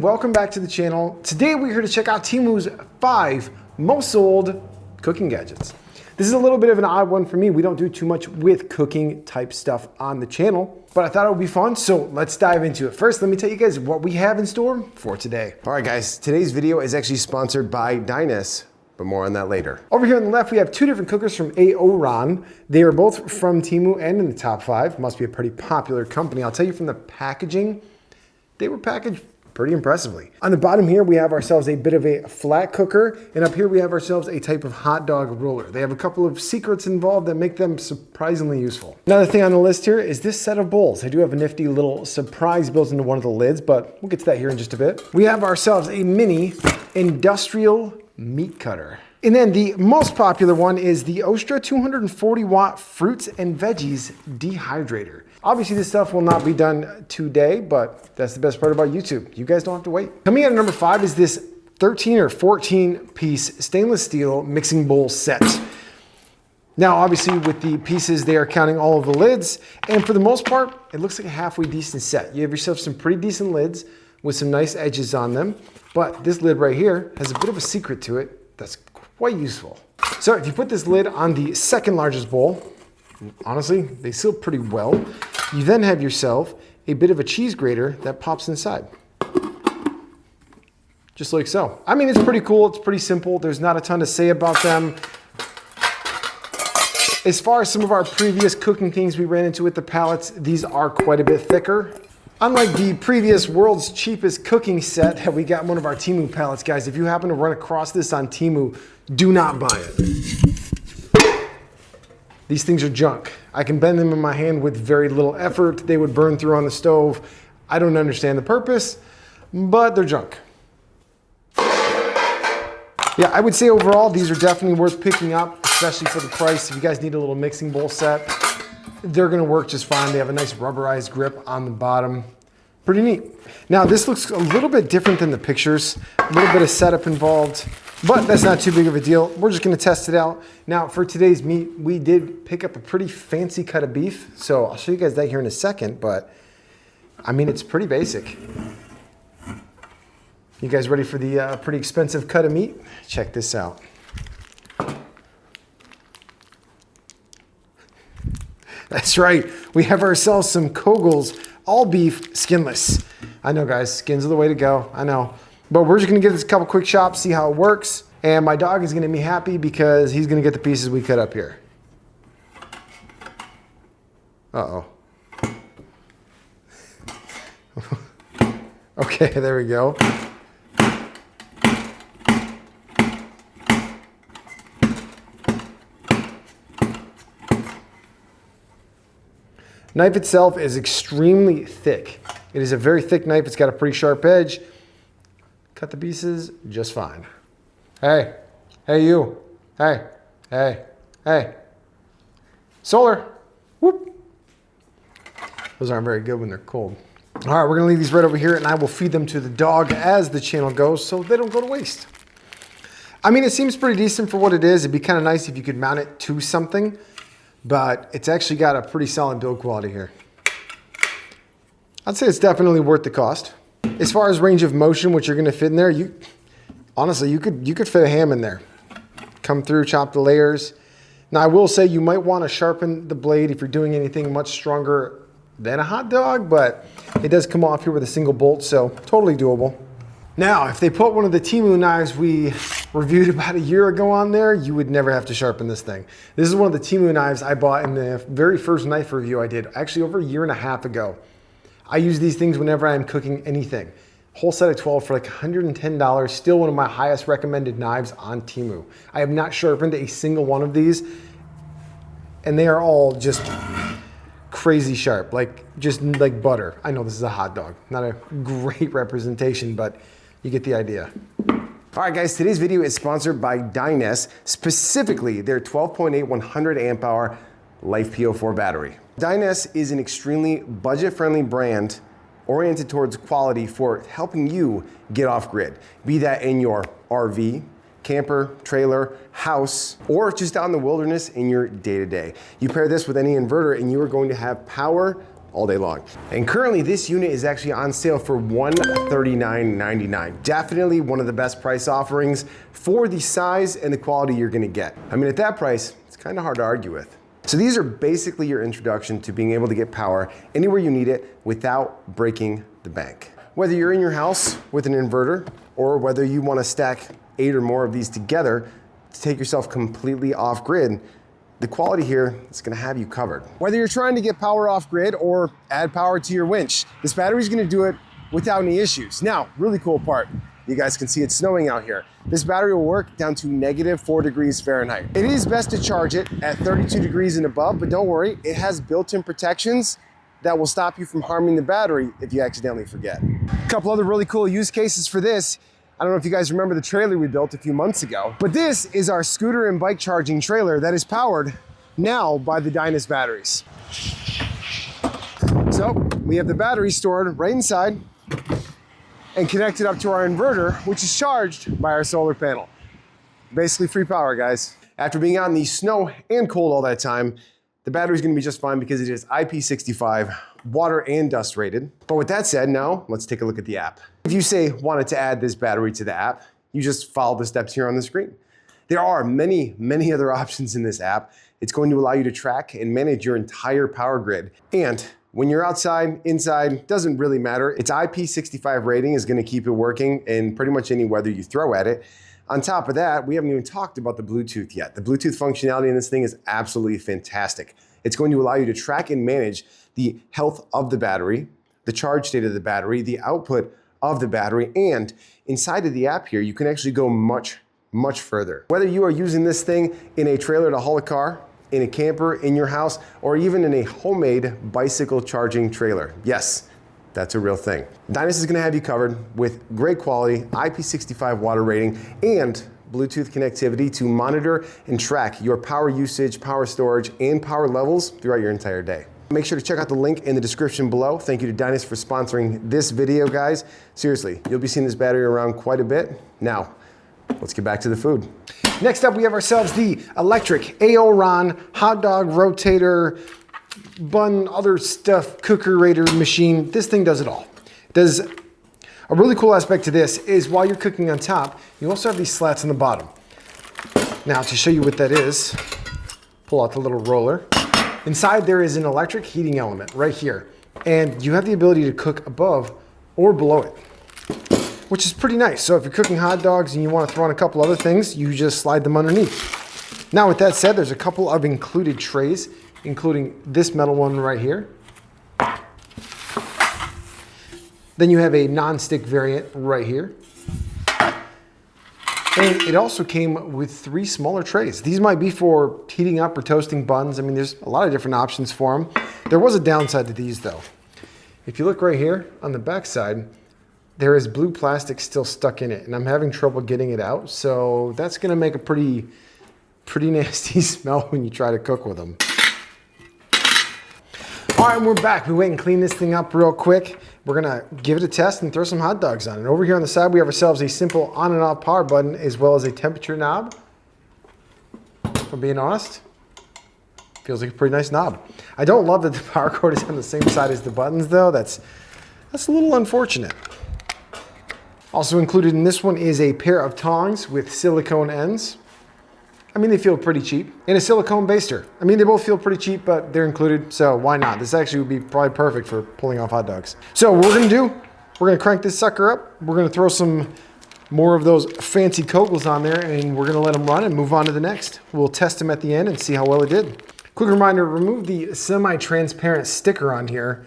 Welcome back to the channel. Today we're here to check out Temu's 5 most sold cooking gadgets. This is a little bit of an odd one for me. We don't do too much with cooking type stuff on the channel, but I thought it would be fun, so let's dive into it. First, let me tell you guys what we have in store for today. All right guys, today's video is actually sponsored by Dyness, but more on that later. Over here on the left, we have 2 different cookers from Aoron. They are both from Temu and in the top 5. Must be a pretty popular company. I'll tell you from the packaging, they were packaged pretty impressively. On the bottom here, we have ourselves a bit of a flat cooker, and up here we have ourselves a type of hot dog roller. They have a couple of secrets involved that make them surprisingly useful. Another thing on the list here is this set of bowls. They do have a nifty little surprise built into one of the lids, but we'll get to that here in just a bit. We have ourselves a mini industrial meat cutter. And then the most popular one is the Ostra 240 watt fruits and veggies dehydrator. Obviously this stuff will not be done today, but that's the best part about YouTube. You guys don't have to wait. Coming in at number 5 is this 13 or 14 piece stainless steel mixing bowl set. Now, obviously with the pieces, they are counting all of the lids. And for the most part, it looks like a halfway decent set. You have yourself some pretty decent lids with some nice edges on them. But this lid right here has a bit of a secret to it that's quite useful. So if you put this lid on the second largest bowl, honestly, they seal pretty well. You then have yourself a bit of a cheese grater that pops inside. Just like so. I mean, it's pretty cool. It's pretty simple. There's not a ton to say about them. As far as some of our previous cooking things we ran into with the pallets, these are quite a bit thicker. Unlike the previous world's cheapest cooking set that we got in one of our Temu pallets, guys, if you happen to run across this on Temu, do not buy it. These things are junk. I can bend them in my hand with very little effort. They would burn through on the stove. I don't understand the purpose, but they're junk. Yeah, I would say overall, these are definitely worth picking up, especially for the price. If you guys need a little mixing bowl set, they're gonna work just fine. They have a nice rubberized grip on the bottom. Pretty neat. Now, this looks a little bit different than the pictures. A little bit of setup involved, but that's not too big of a deal. We're just gonna test it out. Now, for today's meat, we did pick up a pretty fancy cut of beef. So I'll show you guys that here in a second, but I mean, it's pretty basic. You guys ready for the pretty expensive cut of meat? Check this out. That's right, we have ourselves some Kogel's all beef skinless. I know guys, skins are the way to go, I know. But we're just gonna give this a couple quick chops, see how it works. And my dog is gonna be happy because he's gonna get the pieces we cut up here. Uh-oh. Okay, there we go. Knife itself is extremely thick. It is a very thick knife. It's got a pretty sharp edge. Cut the pieces just fine. Hey, hey you, hey, hey, hey. Solar, whoop. Those aren't very good when they're cold. All right, we're gonna leave these right over here and I will feed them to the dog as the channel goes so they don't go to waste. I mean, it seems pretty decent for what it is. It'd be kind of nice if you could mount it to something, but it's actually got a pretty solid build quality here. I'd say it's definitely worth the cost. As far as range of motion, what you're gonna fit in there, honestly, you could fit a ham in there. Come through, chop the layers. Now, I will say you might wanna sharpen the blade if you're doing anything much stronger than a hot dog, but it does come off here with a single bolt, so totally doable. Now, if they put one of the Temu knives we reviewed about a year ago on there, you would never have to sharpen this thing. This is one of the Temu knives I bought in the very first knife review I did, actually over a year and a half ago. I use these things whenever I'm cooking anything. Whole set of 12 for like $110, still one of my highest recommended knives on Temu. I have not sharpened a single one of these, and they are all just crazy sharp, just like butter. I know this is a hot dog, not a great representation, but you get the idea. All right guys, today's video is sponsored by Dyness, specifically their 12.8 100 amp hour Life PO4 battery. Dyness is an extremely budget-friendly brand oriented towards quality for helping you get off grid. Be that in your RV, camper, trailer, house, or just out in the wilderness in your day-to-day. You pair this with any inverter and you are going to have power all day long. And currently this unit is actually on sale for $139.99. Definitely one of the best price offerings for the size and the quality you're gonna get. I mean, at that price, it's kind of hard to argue with. So these are basically your introduction to being able to get power anywhere you need it without breaking the bank. Whether you're in your house with an inverter or whether you want to stack 8 or more of these together to take yourself completely off grid, the quality here is going to have you covered. Whether you're trying to get power off grid or add power to your winch, this battery is going to do it without any issues. Now, really cool part. You guys can see it's snowing out here. This battery will work down to -4 degrees Fahrenheit. It is best to charge it at 32 degrees and above, but don't worry, it has built-in protections that will stop you from harming the battery if you accidentally forget. A couple other really cool use cases for this. I don't know if you guys remember the trailer we built a few months ago, but this is our scooter and bike charging trailer that is powered now by the Dyness batteries. So we have the battery stored right inside and connected up to our inverter, which is charged by our solar panel. Basically free power, guys. After being out in the snow and cold all that time, the battery is going to be just fine because it is IP65, water and dust rated. But with that said, now let's take a look at the app. If you say wanted to add this battery to the app, you just follow the steps here on the screen. There are many, many other options in this app. It's going to allow you to track and manage your entire power grid. And when you're outside, inside, doesn't really matter. Its IP65 rating is going to keep it working in pretty much any weather you throw at it. On top of that, we haven't even talked about the Bluetooth yet. The Bluetooth functionality in this thing is absolutely fantastic. It's going to allow you to track and manage the health of the battery, the charge state of the battery, the output of the battery, and inside of the app here, you can actually go much, much further. Whether you are using this thing in a trailer to haul a car, in a camper, in your house, or even in a homemade bicycle charging trailer. Yes, that's a real thing. Dyness is gonna have you covered with great quality, IP65 water rating, and Bluetooth connectivity to monitor and track your power usage, power storage, and power levels throughout your entire day. Make sure to check out the link in the description below. Thank you to Dyness for sponsoring this video, guys. Seriously, you'll be seeing this battery around quite a bit. Now, let's get back to the food. Next up, we have ourselves the electric Aoron hot dog rotator, bun, other stuff, cookerator machine. This thing does it all. Does a really cool aspect to this is while you're cooking on top, you also have these slats on the bottom. Now, to show you what that is, pull out the little roller. Inside there is an electric heating element right here, and you have the ability to cook above or below it, which is pretty nice. So if you're cooking hot dogs and you want to throw on a couple other things, you just slide them underneath. Now with that said, there's a couple of included trays, including this metal one right here. Then you have a non-stick variant right here. And it also came with 3 smaller trays. These might be for heating up or toasting buns. I mean, there's a lot of different options for them. There was a downside to these though. If you look right here on the back side, there is blue plastic still stuck in it, and I'm having trouble getting it out. So that's gonna make a pretty nasty smell when you try to cook with them. All right, we're back. We went and cleaned this thing up real quick. We're gonna give it a test and throw some hot dogs on it. Over here on the side, we have ourselves a simple on and off power button as well as a temperature knob. If I'm being honest, feels like a pretty nice knob. I don't love that the power cord is on the same side as the buttons though. That's a little unfortunate. Also included in this one is a pair of tongs with silicone ends. I mean, they feel pretty cheap. And a silicone baster. I mean, they both feel pretty cheap, but they're included, so why not? This actually would be probably perfect for pulling off hot dogs. So what we're gonna do, we're gonna crank this sucker up. We're gonna throw some more of those fancy kogels on there, and we're gonna let them run and move on to the next. We'll test them at the end and see how well it did. Quick reminder, remove the semi-transparent sticker on here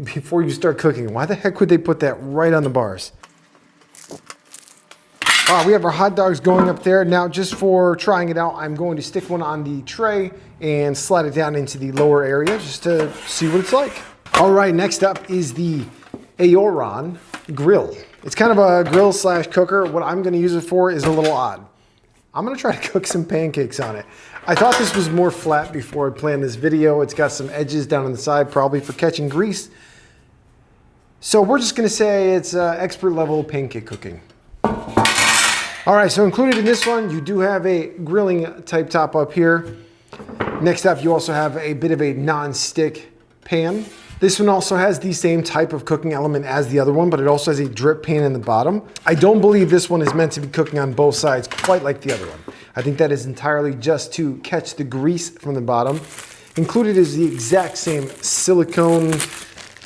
before you start cooking. Why the heck would they put that right on the bars? We have our hot dogs going up there. Now, just for trying it out, I'm going to stick one on the tray and slide it down into the lower area just to see what it's like. All right, next up is the Aoron grill. It's kind of a grill slash cooker. What I'm gonna use it for is a little odd. I'm gonna try to cook some pancakes on it. I thought this was more flat before I planned this video. It's got some edges down on the side, probably for catching grease. So we're just gonna say it's expert level pancake cooking. All right, so included in this one, you do have a grilling type top up here. Next up, you also have a bit of a non-stick pan. This one also has the same type of cooking element as the other one, but it also has a drip pan in the bottom. I don't believe this one is meant to be cooking on both sides quite like the other one. I think that is entirely just to catch the grease from the bottom. Included is the exact same silicone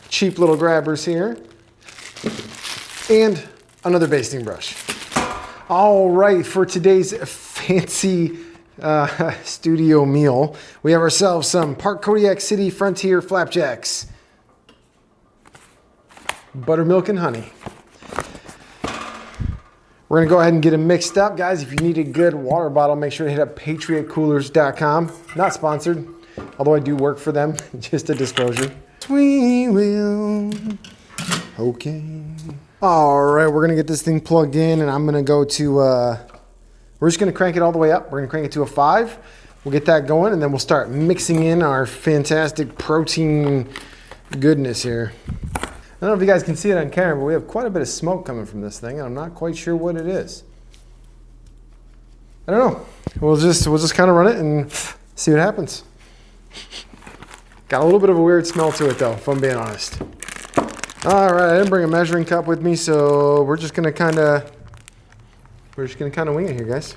cheap little grabbers here. And another basting brush. All right, for today's fancy studio meal, we have ourselves some Park Kodiak City Frontier Flapjacks. Buttermilk and honey. We're gonna go ahead and get them mixed up. Guys, if you need a good water bottle, make sure to hit up patriotcoolers.com. Not sponsored, although I do work for them, just a disclosure. We will, okay. All right, we're gonna get this thing plugged in and I'm gonna go to, we're just gonna crank it all the way up. We're gonna crank it to a 5. We'll get that going and then we'll start mixing in our fantastic protein goodness here. I don't know if you guys can see it on camera, but we have quite a bit of smoke coming from this thing, and I'm not quite sure what it is. I don't know. We'll just kind of run it and see what happens. Got a little bit of a weird smell to it, though, if I'm being honest. All right, I didn't bring a measuring cup with me, so we're just gonna kind of wing it here, guys.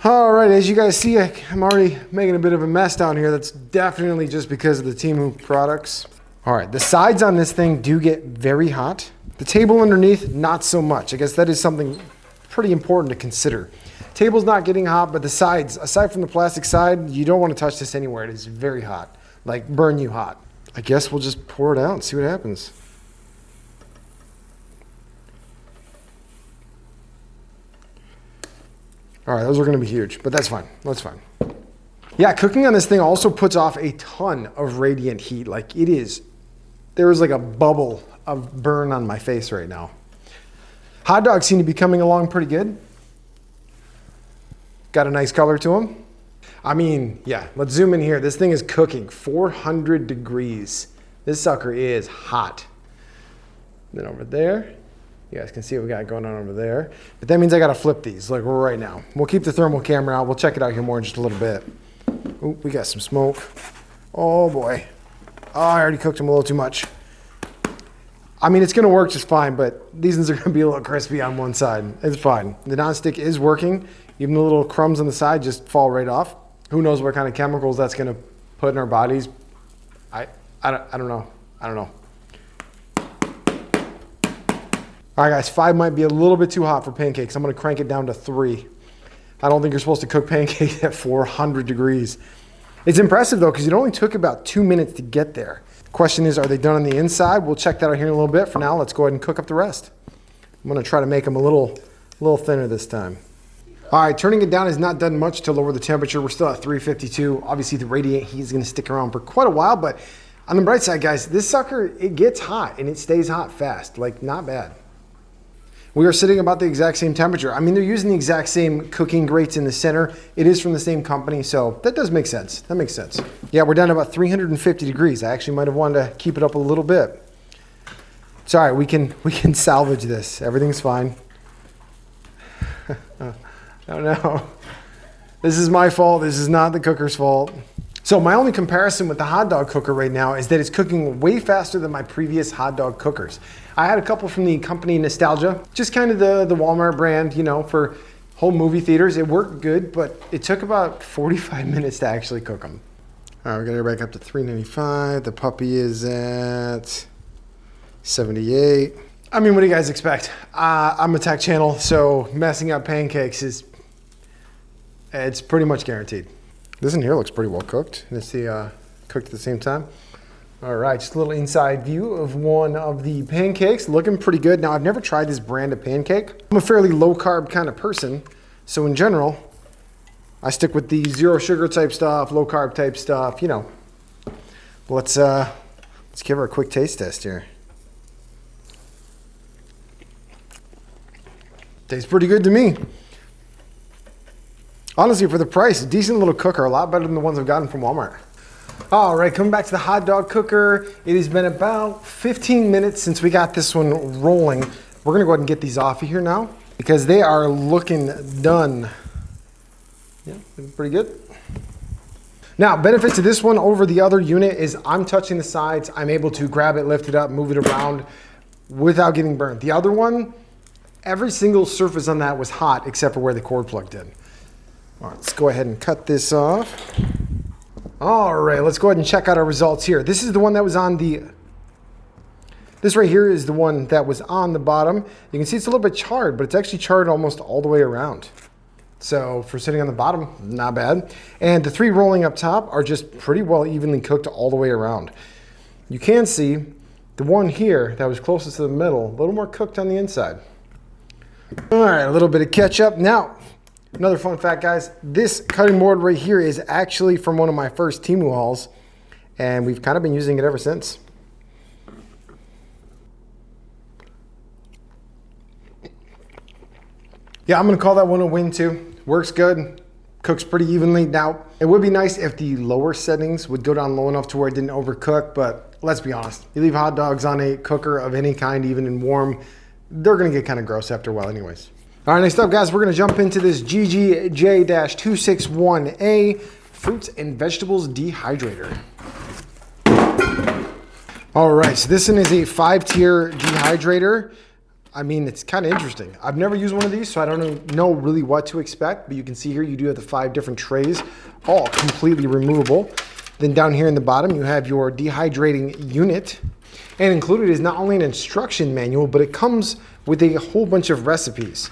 All right, as you guys see, I'm already making a bit of a mess down here. That's definitely just because of the Temu products. All right, the sides on this thing do get very hot. The table underneath, not so much. I guess that is something pretty important to consider. Table's not getting hot, but the sides, aside from the plastic side, you don't want to touch this anywhere. It is very hot, like burn you hot. I guess we'll just pour it out and see what happens. All right, those are gonna be huge, but that's fine, that's fine. Yeah, cooking on this thing also puts off a ton of radiant heat. Like it is, there is like a bubble of burn on my face right now. Hot dogs seem to be coming along pretty good. Got a nice color to them. I mean, yeah, let's zoom in here. This thing is cooking 400 degrees. This sucker is hot. Then over there, you guys can see what we got going on over there. But that means I gotta flip these like right now. We'll keep the thermal camera out. We'll check it out here more in just a little bit. Oh, we got some smoke. Oh boy. Oh, I already cooked them a little too much. I mean, it's gonna work just fine, but these ones are gonna be a little crispy on one side. It's fine. The nonstick is working. Even the little crumbs on the side just fall right off. Who knows what kind of chemicals that's gonna put in our bodies. I don't know. I don't know. All right, guys, 5 might be a little bit too hot for pancakes. I'm gonna crank it down to 3. I don't think you're supposed to cook pancakes at 400 degrees. It's impressive though, because it only took about 2 minutes to get there. The question is, are they done on the inside? We'll check that out here in a little bit. For now, let's go ahead and cook up the rest. I'm gonna try to make them a little thinner this time. All right, turning it down has not done much to lower the temperature. We're still at 352. Obviously the radiant heat is gonna stick around for quite a while, but on the bright side, guys, this sucker, it gets hot and it stays hot fast. Like, not bad. We are sitting about the exact same temperature. I mean, they're using the exact same cooking grates in the center. It is from the same company, so that does make sense. That makes sense. Yeah, we're down to about 350 degrees. I actually might have wanted to keep it up a little bit. It's all right, we can salvage this. Everything's fine. Oh no. This is my fault. This is not the cooker's fault. So my only comparison with the hot dog cooker right now is that it's cooking way faster than my previous hot dog cookers. I had a couple from the company Nostalgia, just kind of the Walmart brand, you know, for home movie theaters. It worked good, but it took about 45 minutes to actually cook them. All right, we're gonna go back up to 395. The puppy is at 78. I mean, what do you guys expect? I'm a tech channel, so messing up pancakes it's pretty much guaranteed. This in here looks pretty well cooked. Let's see, cooked at the same time. All right, just a little inside view of one of the pancakes. Looking pretty good. Now, I've never tried this brand of pancake. I'm a fairly low carb kind of person. So in general, I stick with the 0 sugar type stuff, low carb type stuff, you know. Let's give her a quick taste test here. Tastes pretty good to me. Honestly, for the price, a decent little cooker, a lot better than the ones I've gotten from Walmart. All right, coming back to the hot dog cooker. It has been about 15 minutes since we got this one rolling. We're gonna go ahead and get these off of here now because they are looking done. Yeah, looking pretty good. Now, benefit to this one over the other unit is I'm touching the sides. I'm able to grab it, lift it up, move it around without getting burned. The other one, every single surface on that was hot except for where the cord plugged in. All right, let's go ahead and cut this off. All right, let's go ahead and check out our results here. This is the one that was on the, this right here is the one that was on the bottom. You can see it's a little bit charred, but it's actually charred almost all the way around. So for sitting on the bottom, not bad. And the 3 rolling up top are just pretty well evenly cooked all the way around. You can see the one here that was closest to the middle, a little more cooked on the inside. All right, a little bit of ketchup. Now, another fun fact, guys, this cutting board right here is actually from one of my first Temu hauls, and we've kind of been using it ever since. Yeah, I'm gonna call that one a win too. Works good, cooks pretty evenly. Now, it would be nice if the lower settings would go down low enough to where it didn't overcook, but let's be honest, you leave hot dogs on a cooker of any kind, even in warm, they're gonna get kind of gross after a while anyways. All right, next up, guys, we're gonna jump into this GGJ-261A Fruits and Vegetables Dehydrator. All right, so this one is a 5-tier dehydrator. I mean, it's kind of interesting. I've never used one of these, so I don't know really what to expect, but you can see here you do have the 5 different trays, all completely removable. Then down here in the bottom, you have your dehydrating unit. And included is not only an instruction manual, but it comes with a whole bunch of recipes.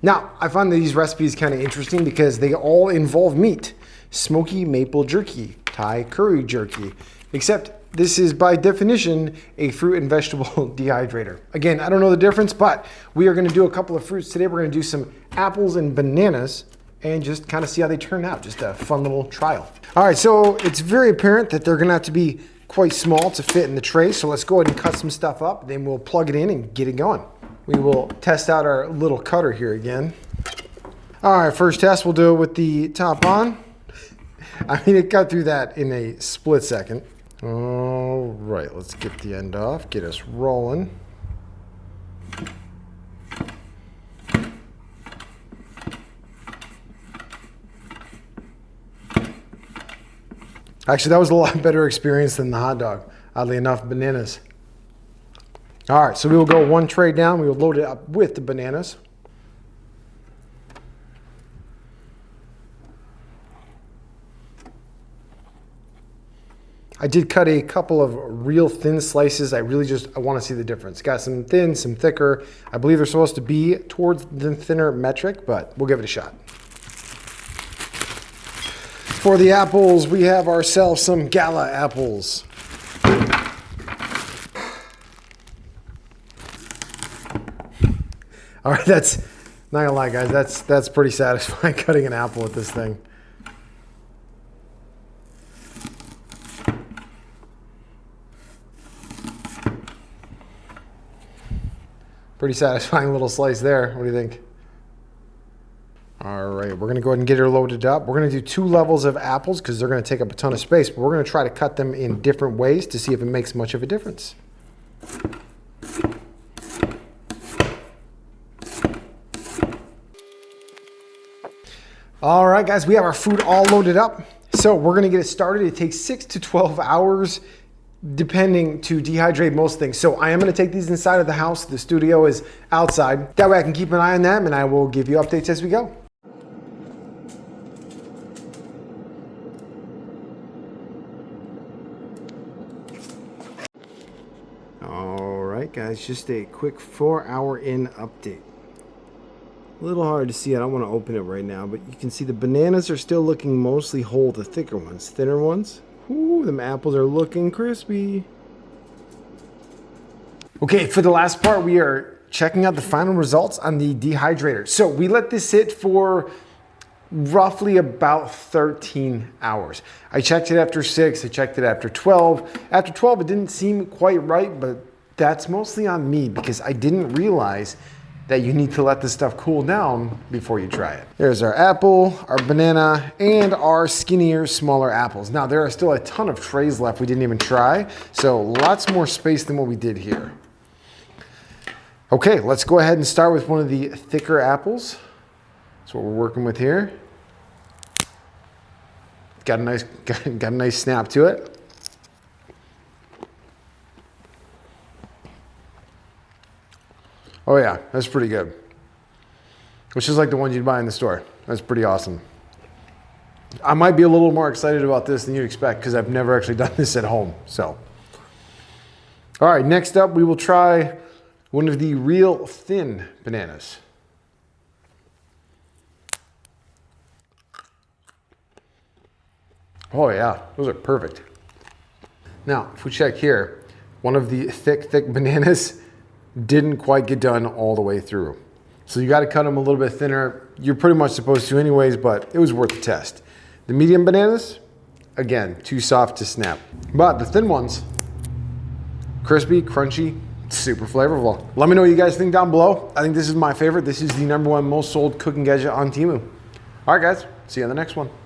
Now, I find these recipes kind of interesting because they all involve meat. Smoky maple jerky, Thai curry jerky, except this is by definition a fruit and vegetable dehydrator. Again, I don't know the difference, but we are gonna do a couple of fruits today. We're gonna do some apples and bananas and just kind of see how they turn out. Just a fun little trial. All right, so it's very apparent that they're gonna have to be quite small to fit in the tray. So let's go ahead and cut some stuff up. Then we'll plug it in and get it going. We will test out our little cutter here again. All right, first test, we'll do it with the top on. I mean, it cut through that in a split second. All right, let's get the end off, get us rolling. Actually, that was a lot better experience than the hot dog. Oddly enough, bananas. All right, so we will go 1 tray down. We will load it up with the bananas. I did cut a couple of real thin slices. I want to see the difference. Got some thin, some thicker. I believe they're supposed to be towards the thinner metric, but we'll give it a shot. For the apples, we have ourselves some Gala apples. All right, that's not gonna lie, guys. That's pretty satisfying cutting an apple with this thing. Pretty satisfying little slice there. What do you think? All right, we're gonna go ahead and get her loaded up. We're gonna do 2 levels of apples because they're gonna take up a ton of space, but we're gonna try to cut them in different ways to see if it makes much of a difference. All right, guys, we have our food all loaded up. So we're gonna get it started. It takes 6 to 12 hours depending to dehydrate most things. So I am gonna take these inside of the house. The studio is outside. That way I can keep an eye on them and I will give you updates as we go. All right, guys, just a quick 4-hour in update. A little hard to see. I don't want to open it right now, but you can see the bananas are still looking mostly whole, the thicker ones. Thinner ones, ooh, them apples are looking crispy. Okay, for the last part, we are checking out the final results on the dehydrator. So we let this sit for roughly about 13 hours. I checked it after 6, I checked it after 12. After 12, it didn't seem quite right, but that's mostly on me because I didn't realize that you need to let this stuff cool down before you try it. There's our apple, our banana, and our skinnier, smaller apples. Now, there are still a ton of trays left we didn't even try, so lots more space than what we did here. Okay, let's go ahead and start with one of the thicker apples. That's what we're working with here. Got a nice snap to it. Oh yeah, that's pretty good. Which is like the ones you'd buy in the store. That's pretty awesome. I might be a little more excited about this than you'd expect because I've never actually done this at home. So, all right, next up we will try one of the real thin bananas. Oh yeah, those are perfect. Now, if we check here, one of the thick bananas didn't quite get done all the way through. So you got to cut them a little bit thinner. You're pretty much supposed to anyways, but it was worth the test. The medium bananas, again, too soft to snap. But the thin ones, crispy, crunchy, super flavorful. Let me know what you guys think down below. I think this is my favorite. This is the #1 most sold cooking gadget on Temu. All right, guys, see you on the next one.